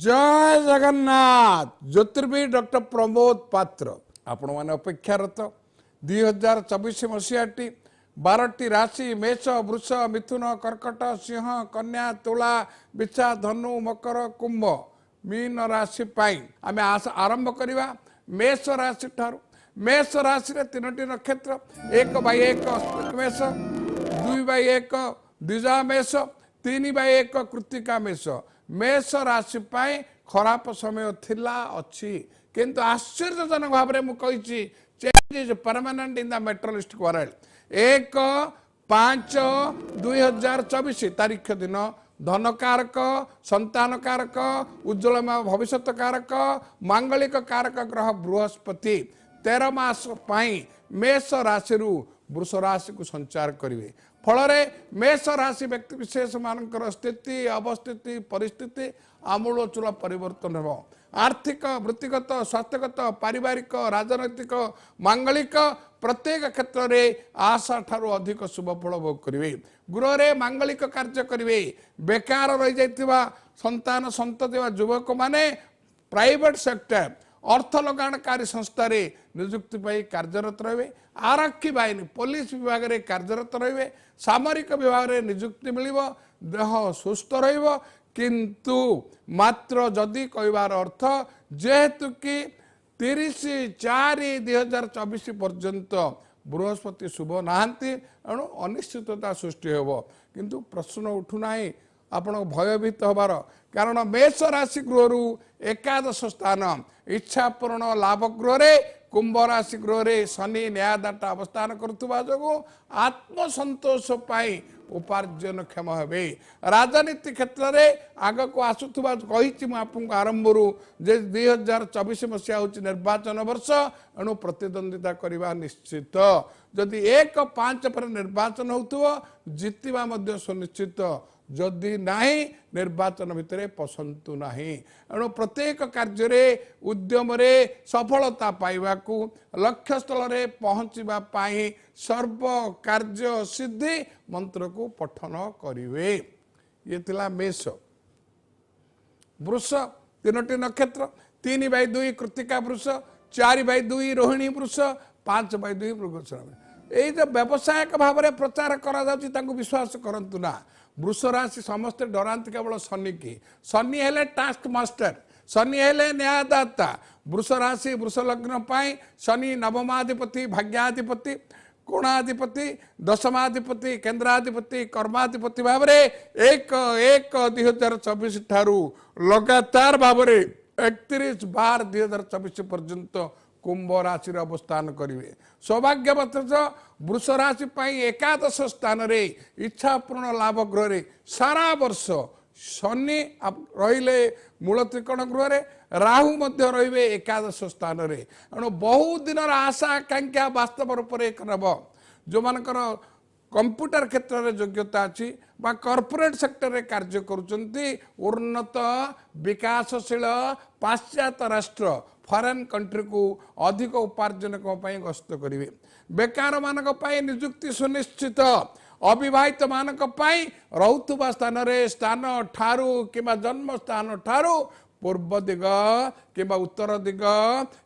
जय जगन्नाथ। ज्योतिर्विद डॉक्टर प्रमोद पात्र आपण मैंने अपेक्षारत 2024 मसीहाटी 12टी राशि मेष वृष मिथुन कर्कट सिंह कन्या तुला बिछा धनु मकर कुंभ मीन राशि आम आरंभ करवा मेष राशि ठार। मेष राशि रे 3टी नक्षत्र 1/1 मेष 2/1 द्विजा मेष 3/1 कृत्तिका मेष। मेष राशि खराब समय थिला अच्छी किंतु आश्चर्यजनक भाव में मुझे change is permanent in the materialistic world. 1/5/2024 तारीख दिन धन कारक संतान कारक उज्ज्वलमय भविष्य कारक मांगलिक कारक ग्रह बृहस्पति 13 मास मेष राशि वृष राशि को संचार करेंगे। फल मेष राशि व्यक्ति विशेष मानकर स्थिति अवस्थिति परिस्थिति आमूलचूल परिवर्तन हो। आर्थिक वृत्तिगत स्वास्थ्यगत पारिवारिक राजनैतिक मांगलिक प्रत्येक क्षेत्र में आशा ठारू अधिक शुभ फल भोग करेंगे। गृह रे मांगलिक कार्य करेंगे। बेकार रही जाइथिबा संतान संतति युवक माने प्राइवेट सेक्टर अर्थ लगाणकारी संस्था रे नियुक्ति पाई कार्यरत रहे। आरक्षी बाहिनी पुलिस विभाग रे कार्यरत रहे। सामरिक विभाग रे नियुक्ति मिलिब। देह सुस्थ रहिबो किंतु मात्र जदि कहबार अर्थ जेहेतु कि 30/4/2024 पर्यंत बृहस्पति शुभ नहांती एणु अनिश्चितता सृष्टि हेबो। किंतु प्रश्न उठुना आपण भयभीत हबार कारण मेष राशि गृह एकादश स्थान इच्छा पूर्ण लाभ गृह रे कुंभ राशि गृह रे शनि न्यायदाता अवस्थान करुवा जो आत्मसंतोष पाई उपार्जन क्षम हे। राजनीति क्षेत्र में आग को आसुवा कही आपको आरंभ 2024 मसीहा हूँ निर्वाचन वर्ष एणु प्रतिद्वंदिता करवा निश्चित। जदि 1/5 पर निर्वाचन हो जितवा सुनिश्चित जदि नहीं निर्वाचन भितर पसंतु नहीं। एणु प्रत्येक कार्य रे उद्यम रे सफलता पाइबा को लक्ष्य स्थल रे पहुँचवा सर्व कार्य सिद्धि मंत्र को पठन करिवे। ये तिला मेष। वृष 3टी नक्षत्र 3/2 कृत्तिका वृष 4/2 रोहिणी वृष 5/2 मृगशिरा। यही जो व्यावसायिक भाव में प्रचार करा विश्वास करंतु ना। वृष राशि समस्ते डरांती केवल शनि की। शनि हेले टास्क मास्टर शनि हेले न्यायदाता। वृष राशि वृष लग्न पाई शनि नवमाधिपति भाग्याधिपति कोणाधिपति दशमाधिपति केन्द्राधिपति कर्माधिपति भाव में 1/1/2024 ठारू लगातार भाव में 31/12/2024 पर्यंत कुंभ राशि अवस्थान करेंगे। सौभाग्यवत वृष राशि एकादश स्थान रे इच्छा पूर्ण लाभ गृह रे सारा वर्ष शनि रहिले मूल त्रिकोण गृह रे राहु मध्य रहिबे एकादश स्थान रे। एणु बहुत दिन आशा आकांक्षा वास्तव रूप से नब जो मानकर कंप्यूटर क्षेत्र में योग्यता अच्छी कॉर्पोरेट सेक्टर रे कार्य करुचंती उन्नत विकासशील पाश्चात्य राष्ट्र फॉरेन कंट्री को अधिक उपार्जन गस्त करेंगे। बेकार मानक नियुक्ति सुनिश्चित। अविवाहित मानक रुवा स्थान स्थान ठारू किंबा जन्म स्थान ठारू पूर्व दिग किंबा उत्तर दिग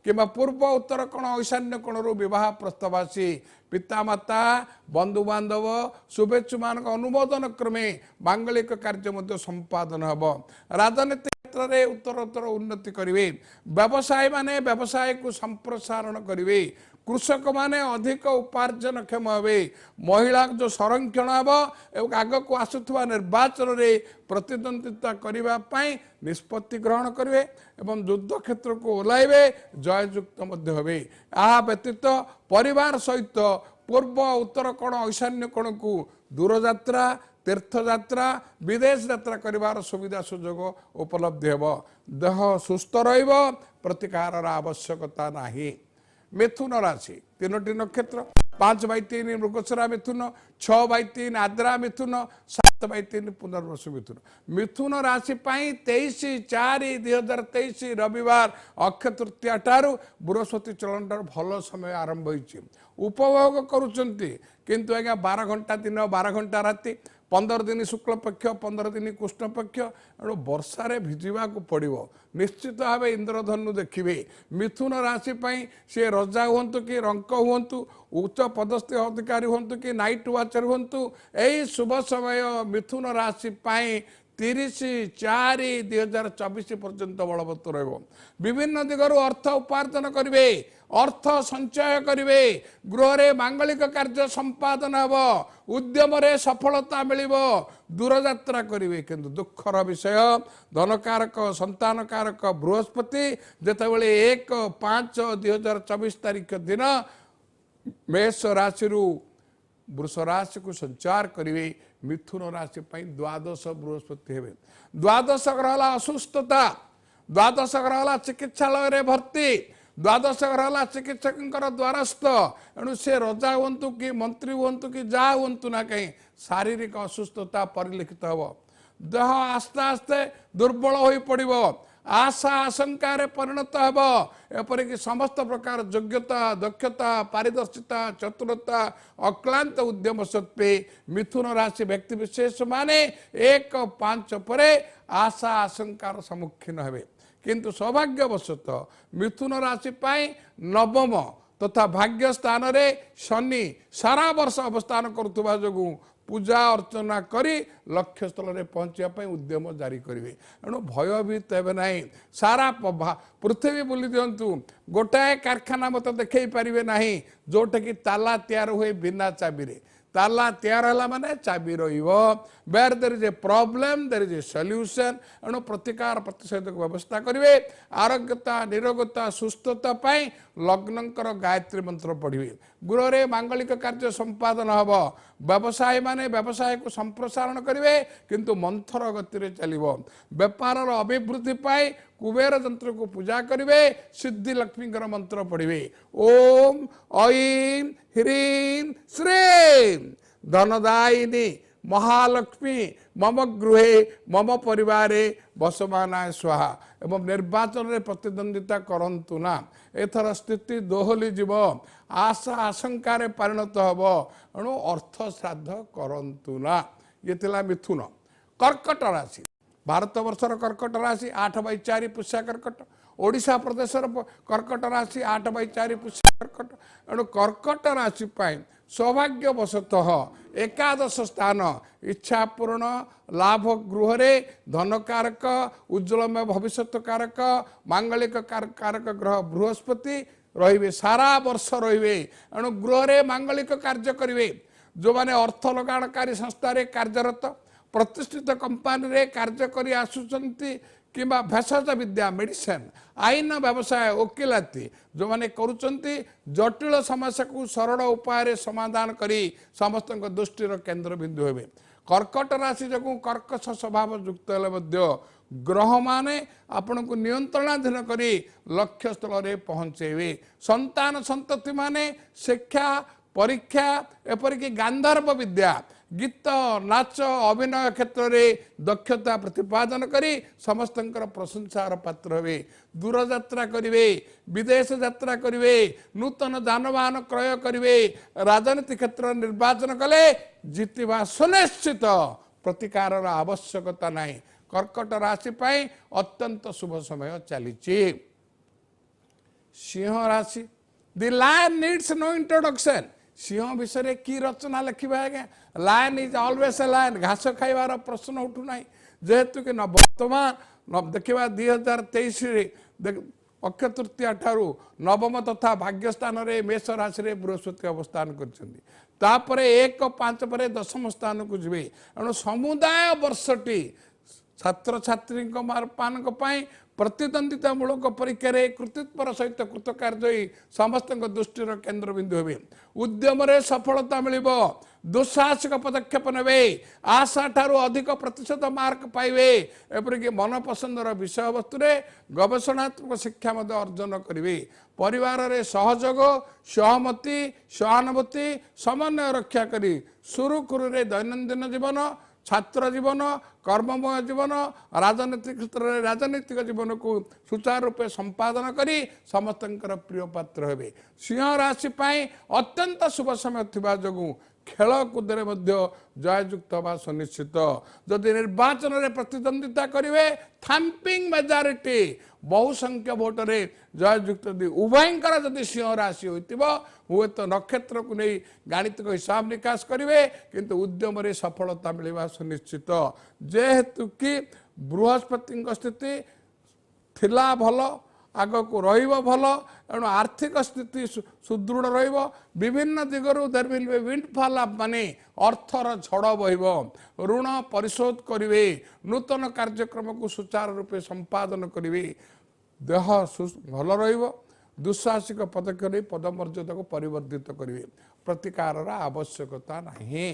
किंबा पूर्व उत्तर कोण ईशान्य कोण विवाह प्रस्ताव आसी पितामाता बंधु बांधव शुभेच्छु मान अनुमोदन क्रमे मांगलिक कार्य संपादन हम। राजनीति क्षेत्र में उत्तरोत्तर उन्नति करेंगे। व्यवसायी माने व्यवसाय को संप्रसारण करेंगे। कृषक माने अधिक उपार्जन क्षम हे। महिला जो संरक्षण हम एवं आग को आसुवा निर्वाचन में प्रतिद्वंदिता करने निष्पत्ति ग्रहण करेंगे एवं युद्ध क्षेत्र को ओह्लैबे जययुक्त हे। आ व्यतीत परिवार सहित पूर्व उत्तर कोण ईशान्य कोण को दूरयात्रा तीर्थयात्रा विदेश यात्रा कर सुविधा सुजोग उपलब्धि हे। देह सुस्थ प्रतिकार आवश्यकता नहीं। मिथुन राशि 3टी नक्षत्र 5/3 मृगशिरा मिथुन 6/3 आद्रा मिथुन 7/3 पुनर्वसु मिथुन। मिथुन राशि 23/4/2023 रविवार अक्षय तृतीया ठारू बृहस्पति चलन भल समय आरंभ होती उपभोग करुँच किंतु आज्ञा 12 घंटा दिन 12 घंटा राति 15 दिन शुक्ल पक्ष 15 दिन कृष्ण पक्ष एणु वर्षारे भिजिबा को पड़ो निश्चित भाव इंद्रधनु देखिए मिथुन राशि सी रजा हूँ कि रंक हूँ उच्च पदस्थ अधिकारी हूँ कि नाइट वाचर हूँ यही शुभ समय मिथुन राशि 30/4/2024 पर्यंत बलवत्त रविन्न दिगरु अर्थ उपार्जन करेंगे अर्थ संचय करेंगे गृह मांगलिक कार्य संपादन हम उद्यम सफलता मिल दूरयात्रा करेंगे किंतु दुखर विषय धनकारक संतान कारक बृहस्पति जितेबाला 1/5/2024 तारीख दिन मेष राशि वृष राशि को संचार करेंगे मिथुन राशि द्वादश बृहस्पति हे द्वादश ग्रह असुस्थता द्वादश ग्रह चिकित्सालय भर्ती द्वादश ग्रह चिकित्सक द्वारस्थ एणु से रजा हूँ कि मंत्री हूँ कि जहाँ हूँ ना कहीं शारीरिक असुस्थता परिलक्षित हम देह आस्ते आस्ते दुर्बल हो पड़ो आशा आशंकार परिणत हम एपरिक समस्त प्रकार योग्यता दक्षता पारदर्शिता चतुरता अक्लांत उद्यम सत्वे मिथुन राशि व्यक्ति विशेष माने 1/5 पर आशा आशंकार सम्मुखीन हेबे किंतु सौभाग्यवशतः मिथुन राशि नवम तथा भाग्य स्थान रे शनि सारा वर्ष अवस्थान करुवा जो पूजा अर्चना करी लक्ष्य स्थल में पहुँचापी उद्यम जारी करेंगे एणु भयभीत हे ना सारा पृथ्वी बुली दिंतु गोटाए कारखाना मत देखई पारे ना जोटा कि ताला तैयार हुए बिना चाबी ताला तैयार है माने चाबी रेर there is a problem there is a solution एणु प्रतिकार प्रतिषेधक व्यवस्था करेंगे आरोग्यता निरोगता सुस्थता लग्नकर गायत्री मंत्र पढ़े गृह रे मांगलिक कार्य संपादन हम व्यवसायी माने व्यवसाय को संप्रसारण करेंगे किंतु मंथर गति चलो बेपार अभिवृद्धि कुबेर यंत्र को पूजा करेंगे सिद्धि लक्ष्मी मंत्र पढ़े ओम ऐं ह्रीं श्रीं धनदायिनी महालक्ष्मी मम गृहे मम परिवारे बसमानाय स्वाहा एवं निर्वाचन में प्रतिद्वंदिता करंतु ना एथर स्थिति दोहली जीव आशा आशंकार परिणत हम एणु अर्थ श्राद्ध करंतु ना ये थिला मिथुन कर्कट राशि भारत वर्षर कर्कट राशि 8/4 पुष्या कर्कट ओडिशा प्रदेशर कर्कट राशि 8/4 पुष्या कर्कट एणु कर्कट राशि सौभाग्यवशतः एकादश स्थान इच्छा पूर्ण लाभ गृह रे धन कारक उज्ज्वलमय भविष्य कारक मांगलिक कारक ग्रह बृहस्पति रे सारा वर्ष रे एणु गृह रे मांगलिक कार्य करेंगे जो माने अर्थ लगाणकारी संस्था रे कार्यरत प्रतिष्ठित कंपानी रे कार्य करी आसुचंती किंबा भेषज विद्या मेडिसिन आईन व्यवसाय वकिलाती जो माने करुचंती जटिल समस्या को सरल उपाय समाधान करी समस्त दृष्टिर केन्द्र बिंदु हेबे कर्कट राशि जो कर्कश स्वभाव युक्त हेले ग्रह माने आपण को नियंत्रणाधीन करी लक्ष्य स्थल में पहुँचेबे संतान संतति माने शिक्षा परीक्षा एपरिक गांधर्व विद्या गीत नाच अभिनय क्षेत्र में दक्षता प्रतिपादन करी समस्त प्रशंसार पात्र हे दूरयात्रा करेंगे विदेश यात्रा करेंगे नूतन जानवाहन क्रय करेंगे राजनीति क्षेत्र निर्वाचन कले जीतवा सुनिश्चित प्रतिकार आवश्यकता नहीं कर्कट राशि अत्यंत शुभ समय चली सिंह राशि the lion needs no introduction सिंह विषय की रचना लिखा है lion is always a lion घास खाइबार प्रश्न उठुना जेहेतु कि वर्तमान देखा 2023 अक्षय तृतीया ठारू नवम तथा भाग्यस्थान रे मेष राशि रे बृहस्पति अवस्थान कर 1/5 पर दशम स्थान को जी एणु समुदाय वर्षटी छात्र छात्री प्रतिद्वंदिता मूलक परीक्षा कृतित्वर सहित कृतकार्य समस्त दृष्टिर केन्द्र बिंदु हे उद्यम सफलता मिल दुस्साहसिक पदक्षेप ने आशा ठारू अधिक प्रतिशत मार्क पाइबे एपरिक मनपसंदर विषय वस्तु गवेषणात्मक शिक्षा अर्जन करेंगे परिवार रे सहयोग सहमति सहानुभूति समन्वय रक्षा करी सुरुखुरु दैनंदिन जीवन छात्र जीवन कर्ममय जीवन राजनीतिक क्षेत्र में राजनीतिक जीवन को सुचारू रूपे संपादन करी समस्त प्रिय पात्र हे सिंह राशि अत्यंत शुभ समय थिबा जोगु खेलकूद जययुक्त हवा सुनिश्चित जदि निर्वाचन में प्रतिद्वंदिता करेंगे थम्पिंग मेजॉरिटी बहुसंख्य भोटे जययुक्त उभयंकर जदि सिंह राशि हुए तो नक्षत्र को नहीं गाणितिक हिसाब निकास करेंगे किंतु उद्यम सफलता मिलवा सुनिश्चित जेहेतु कि बृहस्पति स्थिति थिला भल आग को भल एणु आर्थिक स्थिति सुदृढ़ विभिन्न दिगरु there will be windfall of money अर्थर झड़ बह ऋण परिशोध करेंगे नूतन कार्यक्रम को सुचारू रूपे संपादन करेंगे देह भल दुस्साहसिक पदक्षेप पदमर्यादा को परिवर्तित करेंगे प्रतिकार आवश्यकता नहीं।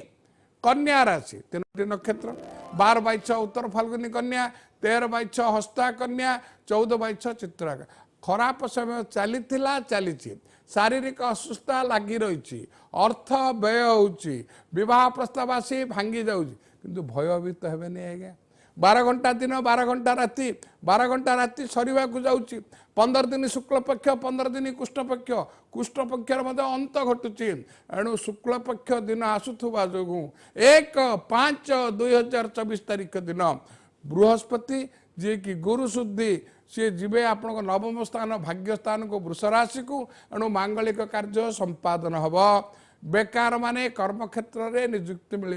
कन्या राशि 3टी नक्षत्र 12/6 उत्तर फाल्गुनी कन्या 13/6 हस्ता कन्या 14/6 चित्रा खराब समय चली शारीरिक असुस्था लगी रही अर्थ व्यय होची विवाह प्रस्ताव आसी भांगी जाऊँगी किंतु भयभीत हेबेनी आज्ञा 12 घंटा दिन 12 घंटा राति 12 घंटा राति सरीवा को जाऊँगी 15 दिन शुक्ल पक्ष 15 दिन कृष्ण पक्षर अंत घटुची एणु शुक्ल पक्ष दिन आसुवा जो 1/5/2024 तारीख दिन बृहस्पति जी की गुरु शुद्धि सी जीवे आपण नवम स्थान भाग्य स्थान को वृष राशि को एणु मांगलिक कार्य संपादन हम बेकार माने कर्म क्षेत्र में नियुक्ति मिल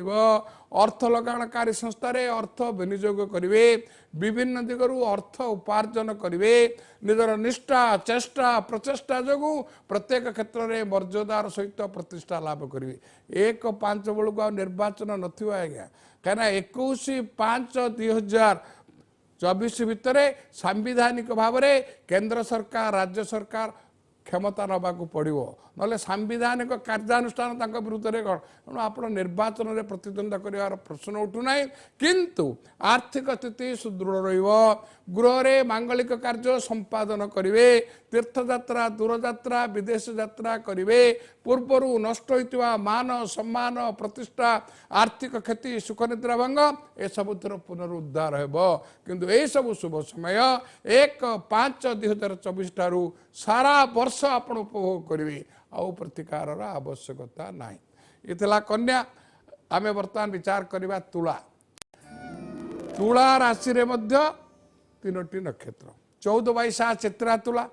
अर्थ लगाणकारी संस्था अर्थ विनियोग करेंगे विभिन्न दिगरु अर्थ उपार्जन करेंगे निजर निष्ठा चेष्टा प्रचेष्टा जो प्रत्येक क्षेत्र में मर्यादार सहित प्रतिष्ठा लाभ करेंगे 1/5 बेलू आ निर्वाचन नथिबो आज्ञा कहीं 21/5/2024 भितर सांविधानिक भाव में केंद्र सरकार राज्य सरकार क्षमता नवाक पड़ो ना सांविधानिक कार्यानुष्ठान विरुद्ध में तेणु आप निर्वाचन में प्रतिद्वंद्विता कर प्रश्न उठूना किंतु आर्थिक स्थिति सुदृढ़ गृह रे मांगलिक कार्य संपादन करेंगे तीर्थयात्रा दूरयात्रा विदेश यात्रा करेंगे पूर्वर नष्ट होता मान सम्मान प्रतिष्ठा आर्थिक क्षति सुखनिद्रा भंग ए सबुर पुनरुद्धार हो किंतु यह सब शुभ समय 1/5/2024 ठारू सारा वर्ष आपण उपभोग करेंगे आउ प्रतिकार आवश्यकता नहीं। इतला कन्या आमे वर्तमान विचार करबा तुला राशि रे मध्य 3टी नक्षत्र 14/7 चित्रा तुला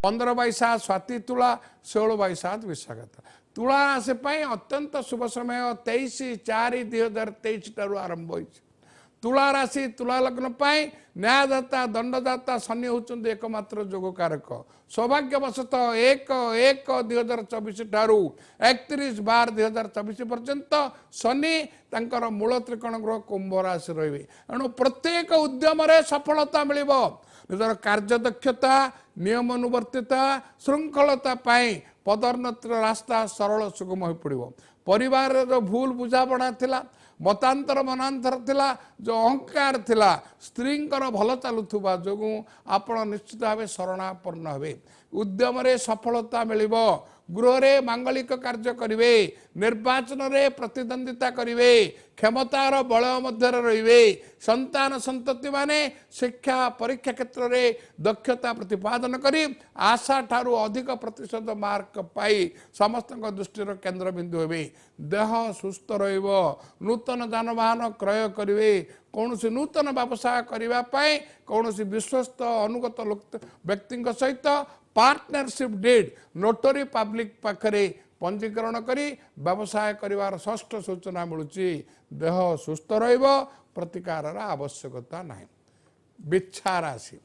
15/7 स्वाति तुला 16/7 विशाखा तुला राशि अत्यंत शुभ समय 23/4/2023 ठारू आरंभ होइछ। तुला राशि तुला लग्न न्यायदाता दंडदाता शनि होचंद एकमात्र जोगकारक सौभाग्यवशतः 1/1/2024 ठारू 31/12/2024 पर्यंत शनि तांकर मूल त्रिकोण ग्रह कुंभ राशि रहिबे एणु प्रत्येक उद्यम रे सफलता मिलिबो निजर कार्यदक्षता नियमानुवर्तिता श्रृंखलता पदोन्नतिर रास्ता सरल सुगम हो पड़ो परिवार जो भूल बुझापड़ा थिला मतांतर मनांतर थिला जो अहंकार थिला स्त्री भल चलुवा जो आपण निश्चित भाव शरणापन्न हे उद्यम रे सफलता मिलिबो गृह रे मांगलिक कार्य करेंगे निर्वाचन रे प्रतिद्वंदिता करेंगे क्षमतार बल मध्य रहिबे संतान संतति माने शिक्षा परीक्षा क्षेत्र में दक्षता प्रतिपादन करी आशा ठारू अधिक प्रतिशत मार्क पाई समस्त दृष्टि केंद्र बिंदु हेबे देह सुस्थ रहिबो नूतन जानवाहन क्रय करेंगे कौन नूतन व्यवसाय करने कौन विश्वस्त अनुगत व्यक्ति सहित पार्टनरशिप डीड नोटरी पब्लिक पाखरे पंजीकरण करी व्यवसाय करिवार षष्ठ सूचना मिलुची देह सुस्थ रहिबो प्रतिकार आवश्यकता नहीं। बिच्छा राशि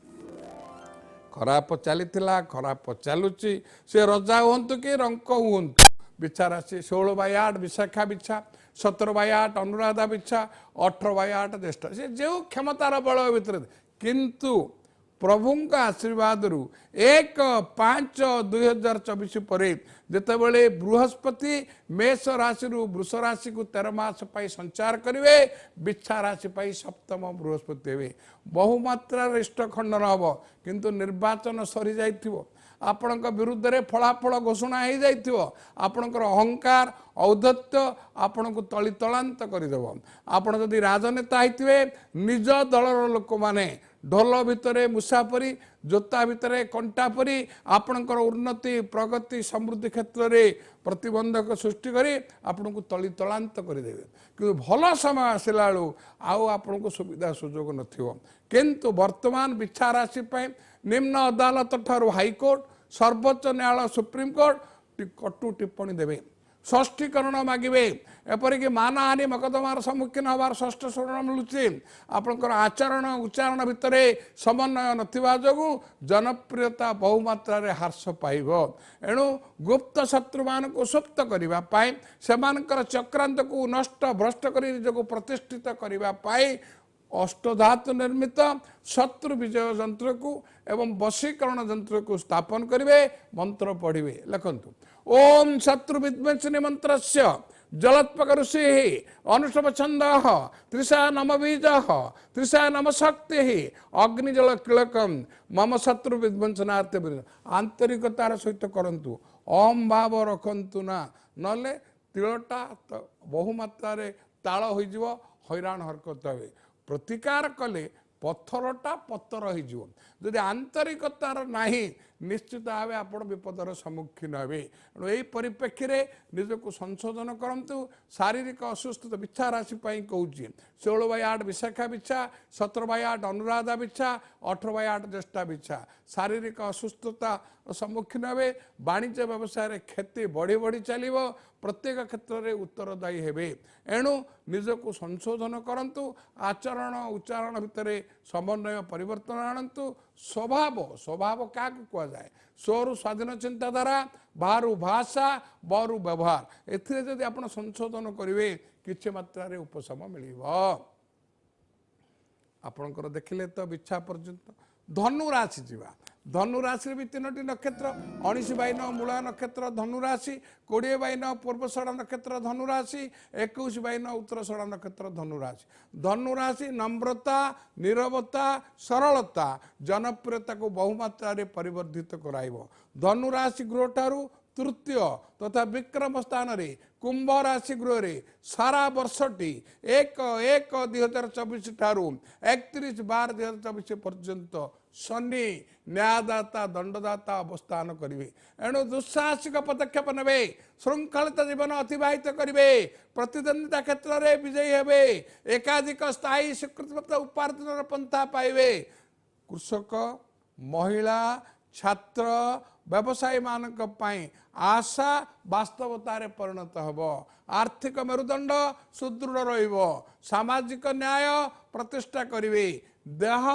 खराब चलीथिला खराब चलुची से रजा हुंतु कि रंक हुंतु बिच्छा राशि 16/8 विशाखा बिच्छा 17/8 अनुराधा बिच्छा 18/8 ज्येष्ठ से जो क्षमतार बल भितर किंतु प्रभु आशीर्वाद 1/5/2024 पर जितेबले बृहस्पति मेष राशि वृष राशि को 13 मास संचार करेंगे बिच्छा राशि सप्तम बृहस्पति हे बहुमात्रा इष्ट खंडन हम किंतु निर्वाचन सरी जाइथिबो आपण विरुद्ध रे फलाफल घोषणा हो जाइथिबो आपणकर अहंकार औद्धत्य आपण को तली तलांत करदेव आपण जदि राजनेता होइथिबे निज दलर लोक माने ढोल भितर मुसापरी जोता भितर कंटा परी आपणकर उन्नति प्रगति समृद्धि क्षेत्र में प्रतिबंधक सृष्टि करी आपन को तली तलांत करदेवे कि भल समय आसला बेलू आपण को सुविधा सुजोग नथिबो किंतु वर्तमान विचार राशि निम्न अदालत ठारू हाईकोर्ट सर्वोच्च न्यायालय सुप्रीमकोर्ट कटु टिप्पणी देवे षष्ठीकरण मागे एपरिक मानहानि मकदमार सम्मुखीन हबार षष्ठ शरण मिलूँ आपंकर आचरण उच्चारण भितर समन्वय नथिबा जोगु जनप्रियता बहुमात्रा ह्रास पाइब एणु गुप्त शत्रु मान को सुप्त करने से चक्रांत को नष्ट भ्रष्ट कर निजक प्रतिष्ठित करने अष्टधातु निर्मित शत्रु विजय यंत्र को एवं वशीकरण यंत्र को स्थापन करेंगे मंत्र पढ़े लिखतु ओम शत्रु विध्वंसनी मंत्र जलोत्पक ऋषि अनुष्टभ छंद त्रिशा नम बीज त्रिशा नम शक्ति अग्निजल किलकम मम शत्रु विध्वंसनार्थ आंतरिकतार सहित करंतु ओम भाव रखंतु ना नले तिलटा बहुमात्रा ताल हो हैरान हरकत हे प्रतिकार कले पत्थरटा पत्थर होदी आंतरिकतार नाही निश्चित भाव आप विपदर सम्मुखीन हे यही परिप्रेक्षी में निजक संशोधन करूँ शारीरिक असुस्थ बिछा राशि कहूँ 16/8 विशाखा बिछा 17/8 अनुराधा बिछा 18/8 ज्येष्ठा बिछा शारीरिक असुस्थता सम्मुखीन हे वाणिज्य व्यवसाय क्षति बढ़ी बढ़ी चलो प्रत्येक क्षेत्र में उत्तरदायी हे एणु निजक संशोधन करूँ आचरण उच्चारण भितर समन्वय परिवर्तन आणतु स्वभाव स्वभाव क्या कहुए स्वरु स्वाधीन चिंताधारा बाहर भाषा बरु व्यवहार एथि आप संशोधन करेंगे किसी मात्रा उपशम मिल आपणकर देखिले तो बिछा पर्यंत धनु राशि जीवा धनु राशि भी 3टी नक्षत्र 19/9 मूला नक्षत्र धनु राशि 20/9 पूर्वषड़ा नक्षत्र धनु राशि 21/9 उत्तरषड़ा नक्षत्र धनु राशि धनु राशि नम्रता नीरवता सरलता जनप्रियता को बहुमात्रा परिवर्धित कराइब धनु राशि गृह ठारू तृतीय तथा विक्रम स्थान रे कुंभ राशि गृह रे सारा वर्षटी 1/1/2024 ठारू 31/12/2024 पर्यंत शनि न्यायदाता दंडदाता अवस्थान करेंगे एणु दुस्साहसिक पदक्षेप ने श्रृंखलित जीवन अतिवाहित करेंगे प्रतिद्वंदिता क्षेत्र में विजयी हे एकाधिक स्थायी स्वीकृतिप्राप्त उपार्जन पंथा पाइबे कृषक महिला छात्र व्यवसायी मानक आशा वास्तवतार परिणत होब आर्थिक मेरुदंड सुदृढ़ रहिबो सामाजिक न्याय प्रतिष्ठा करेंगे देह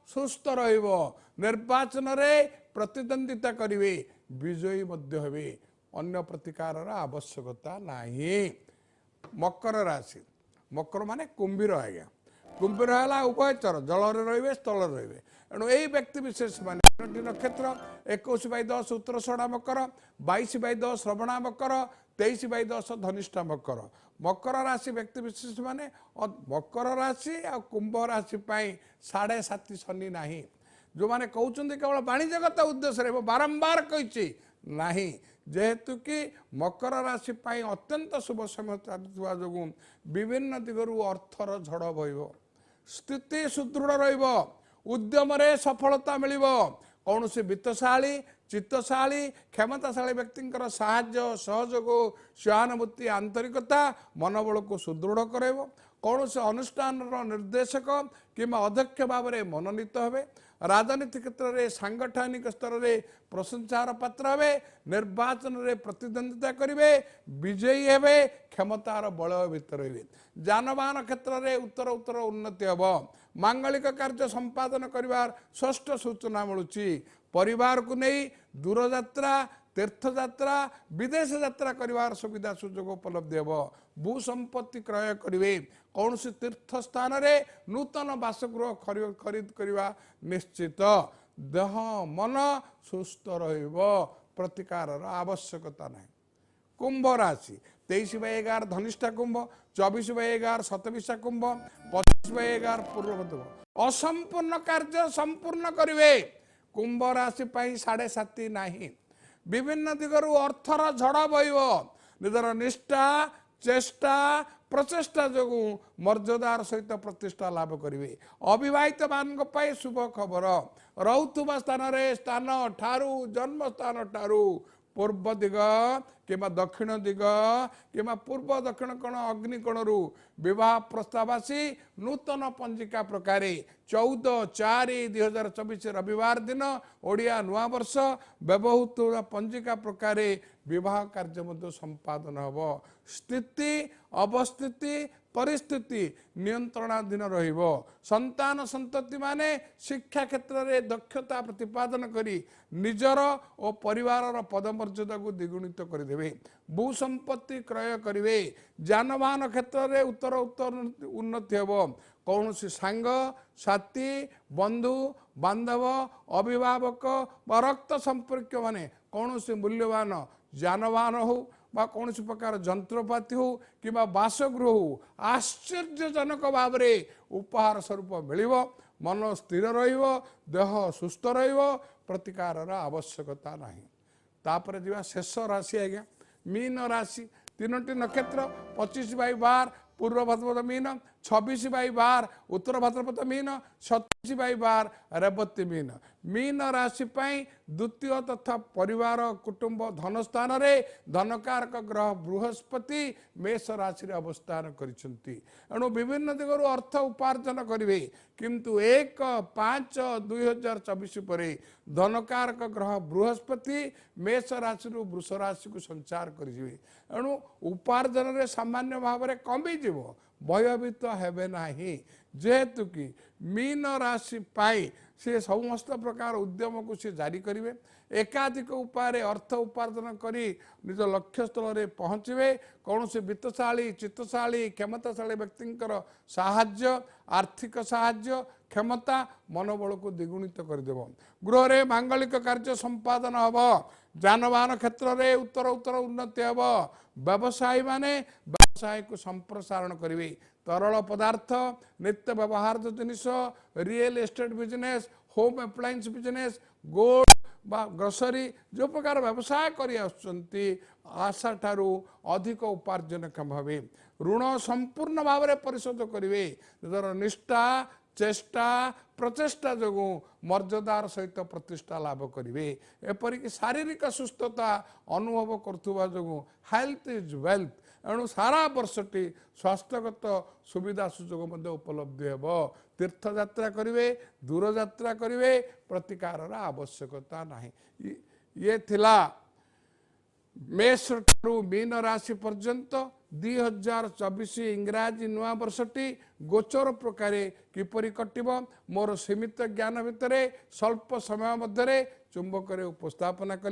सुस्थ रहिबो निर्वाचन रे प्रतिद्वंदिता करेंगे विजयी मध्य हेबे अन्य प्रतिकार आवश्यकता नहीं मकर राशि मकर माने कुंभीर आज्ञा कुंभीर है उभयचर जल रे स्थल रे एणु यही व्यक्ति विशेष मान नक्षत्र 21/10 उत्तरषड़ा मकर 22/10 श्रवणा मकर 23/10 धनिष्ठा मकर मकर राशि व्यक्ति विशेष माने मकर राशि आ कुंभ राशि 7.5 शनि नाही जो माने कहउछन्ति केवल वाणिज्यगत उद्देश्य बारंबार कही नाही जेहेतु कि मकर राशि अत्यंत शुभ समय चलुवा जो विभिन्न दिगरु अर्थर झड़ बहिब स्थिति सुदृढ़ रहिब उद्यम रे सफलता मिल कौन से वित्तशाली चित्तशाली क्षमताशाली व्यक्ति साहाय्य सहयोग सहानुभूति आंतरिकता मनोबल को सुदृढ़ कराइब कौन से अनुष्ठान निर्देशक किंबा अध्यक्ष भाव में मनोनीत हे राजनीति क्षेत्र में सांगठनिक स्तर में प्रशंसार पात्र हे निर्वाचन में प्रतिद्वंदिता करेंगे विजयी हे क्षमतार बल भीतर हे जानवाहन क्षेत्र में उत्तर उत्तर उन्नति हम मांगलिक कार्य संपादन कर षष्ठ सूचना मिलूँ परिवार को नहीं दूर यात्रा तीर्थयात्रा विदेश यात्रा कर सुविधा सुजोग उपलब्ध हे भू संपत्ति क्रय करेंगे कौन सी तीर्थ स्थान रे नूतन बासगृह खरीद करवा निश्चित देह मन सुस्थ प्रतिकार आवश्यकता नहीं कुंभ राशि 23/11 धनिष्ठा कुंभ 24/11 शतभिषा कुंभ 25/11 पूर्वभद्र असंपूर्ण कार्य संपूर्ण करेंगे कुंभ राशि 7.5 नहीं विभिन्न दिगरु अर्थर झड़ बहिब निजर निष्ठा चेष्टा प्रचेष्टा जो मर्यादार सहित प्रतिष्ठा लाभ करेंगे। अविवाहित मान शुभ खबर रुवा स्थान ठारू जन्म स्थान ठारू पूर्व दिग कि दक्षिण दिग कि पूर्व दक्षिण कोण अग्निकोण विवाह प्रस्ताव आसी नूतन पंजिका प्रकार 14/4/2024 रविवार दिन ओडिया नुआ वर्ष व्यवहृत पंजिका प्रकार विवाह कार्य मध्य संपादन हब। स्थिति अवस्थिति परिस्थिति नियंत्रणाधीन रहिबो। संतान संतति माने शिक्षा क्षेत्र में दक्षता प्रतिपादन करी निजर और परिवार पदमर्यादा को द्विगुणित करदेवे। भू संपत्ति क्रय करेंगे। जानवाहन क्षेत्र में उत्तर उन्नति हेब। कौन सांग साथी बंधु बांधव अभिभावक व रक्त संपर्क माने कौन मूल्यवान जानवाहन हो कौन प्रकार जंत्रपाति हो कि बासगृह हो आश्चर्यजनक भाव में उपहार स्वरूप मिल मन स्थिर रेह सुस्थ प्रतिकार आवश्यकता नहीं। तापर जी शेष राशि आज्ञा मीन राशि 3टी नक्षत्र 25/12 पूर्व भाद्रपद मीन 26/12 उत्तर भाद्रपद मीन 27/12 रेवती मीन। मीन राशि द्वितीय तथा परिवार कुटुंब धन स्थान रे धनकारक ग्रह बृहस्पति मेष राशि अवस्थान करिसेंती। एणु विभिन्न दिगरु अर्थ उपार्जन करेंगे किंतु 1/5/2024 पर धनकारक ग्रह बृहस्पति मेष राशि वृष राशि को संचार करेंगे। एणु उपार्जन रे सामान्य भाव में कमी जीव भयभीत हेबे नाही। जेहेतु कि मीन राशि पाई से समस्त प्रकार उद्यम को सी जारी करेंगे। एकाधिक उपाय अर्थ उपार्जन करी निज लक्ष्य स्थल में पहुँचे। कौन से वित्तशाली चित्तशाली क्षमताशाली व्यक्तिंकर साहाय्य आर्थिक साहाय्य क्षमता मनोबल को द्विगुणित करदेव। गृह रे मांगलिक कार्य संपादन हब। जानवाहन क्षेत्र में उत्तर उन्नति हब। व्यवसायी माने व्यवसाय को संप्रसारण करेंगे। तरल पदार्थ नित्य व्यवहार जिनिस real estate business home appliance business gold बा ग्रोसरी जो प्रकार व्यवसाय करी आशा ठारू अधिक उपार्जन क्षम भावे ऋण संपूर्ण भाव में परिशोध करेंगे। निजर निष्ठा चेष्टा प्रचेष्टा जो मर्यादार सहित प्रतिष्ठा लाभ करेंगे। एपरिक शारीरिक सुस्थता अनुभव करुवा जो हेल्थ इज वेल्थ। एणु सारा वर्षटी स्वास्थ्यगत सुविधा सुजोग उपलब्ध हेब। तीर्थयात्रा करेंगे दूर यात्रा करेंगे प्रतिकार आवश्यकता नहीं। ये थिला मेष ठारू मीन राशि पर्यंत 2024 इंग्राजी नुआ वर्षटी गोचर प्रकार किपरि कटिब मोर सीमित ज्ञान भितर स्वल्प समय मध्य चुंबक उपस्थापना कली।